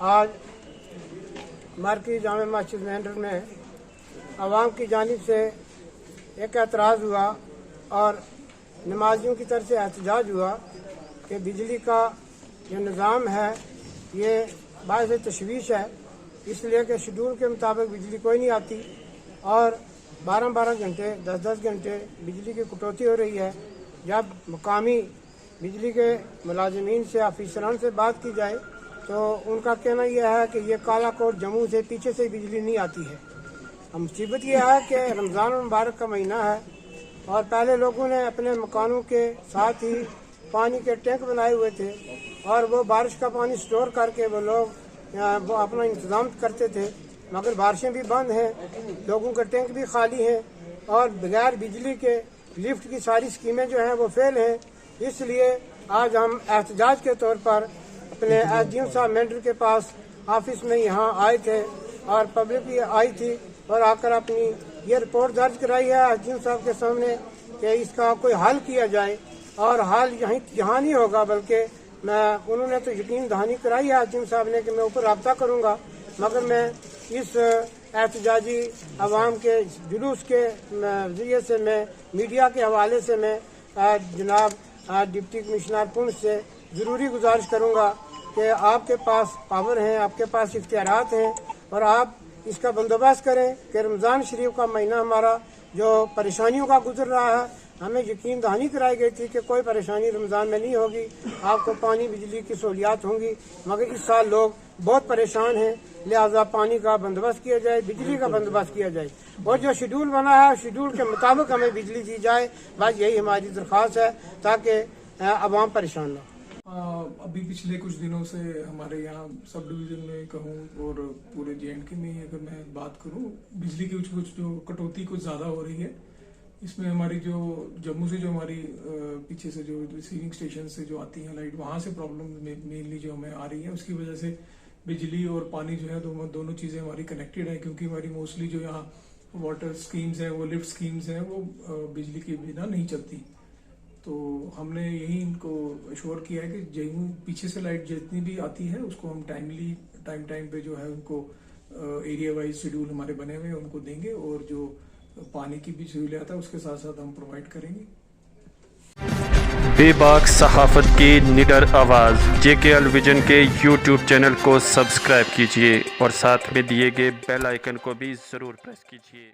आज मरकज़ी जामे मस्जिद मेंढर में आवाम की जानिब से एक एतराज़ हुआ और नमाजियों की तरफ से एहतजाज हुआ कि बिजली का जो निज़ाम है ये बाइस तशवीश है, इसलिए कि शेड्यूल के मुताबिक बिजली कोई नहीं आती और 12-12 घंटे 10-10 घंटे बिजली की कटौती हो रही है। जब मकामी बिजली के मुलाजिमीन से अफसरान से बात की जाए तो उनका कहना यह है कि ये काला कोट जम्मू से पीछे से बिजली नहीं आती है। अब मुसीबत यह है कि रमज़ान मुबारक का महीना है और पहले लोगों ने अपने मकानों के साथ ही पानी के टैंक बनाए हुए थे और वो बारिश का पानी स्टोर करके वो लोग वो अपना इंतज़ाम करते थे, मगर बारिशें भी बंद हैं, लोगों के टैंक भी खाली हैं और बगैर बिजली के लिफ्ट की सारी स्कीमें जो हैं वो फेल हैं। इसलिए आज हम एहतजाज के तौर पर अपने एसडीएम साहब मेंढर के पास ऑफिस में यहाँ आए थे और पब्लिक भी आई थी और आकर अपनी ये रिपोर्ट दर्ज कराई है एसडीएम साहब के सामने कि इसका कोई हल किया जाए। और हल यहाँ नहीं होगा बल्कि उन्होंने तो यकीन दहानी कराई है एसडीएम साहब ने कि मैं ऊपर रब्ता करूँगा, मगर मैं इस एहतजाजी आवाम के जुलूस के जरिए से मैं मीडिया के हवाले से मैं जनाब डिप्टी कमिश्नर पुंछ से ज़रूरी गुजारिश करूँगा कि आपके पास पावर हैं, आपके पास इख्तियारात हैं और आप इसका बंदोबस्त करें कि रमज़ान शरीफ का महीना हमारा जो परेशानियों का गुजर रहा है, हमें यकीन दहानी कराई गई थी कि कोई परेशानी रमज़ान में नहीं होगी, आपको पानी बिजली की सहूलियात होंगी, मगर इस साल लोग बहुत परेशान हैं, लिहाजा पानी का बंदोबस्त किया जाए, बिजली का बंदोबस्त किया जाए और जो शेड्यूल बना है शेड्यूल के मुताबिक हमें बिजली दी जाए। बस यही हमारी दरख्वास्त है ताकि आवाम परेशान ना। अभी पिछले कुछ दिनों से हमारे यहाँ सब डिवीज़न में कहूँ और पूरे JNK में अगर मैं बात करूँ, बिजली की कुछ जो कटौती कुछ ज़्यादा हो रही है। इसमें हमारी जो जम्मू से जो हमारी पीछे से जो रिसीविंग स्टेशन से जो आती है लाइट, वहाँ से प्रॉब्लम मेनली जो हमें आ रही है। उसकी वजह से बिजली और पानी जो है दोनों चीज़ें हमारी कनेक्टेड है, क्योंकि हमारी मोस्टली जो यहाँ वाटर स्कीम्स हैं, वो लिफ्ट स्कीम्स हैं, वो बिजली के बिना नहीं चलती। तो हमने यही इनको अश्योर किया है कि जम्मू पीछे से लाइट जितनी भी आती है उसको हम टाइम पे जो है उनको एरिया वाइज शेड्यूल हमारे बने हुए हैं उनको देंगे और जो पानी की भी सहूलियत है उसके साथ साथ हम प्रोवाइड करेंगे। बेबाक सहाफत की निडर आवाज़ JKL विजन के YouTube चैनल को सब्सक्राइब कीजिए और साथ में दिए गए बेल आइकन को भी ज़रूर प्रेस कीजिए।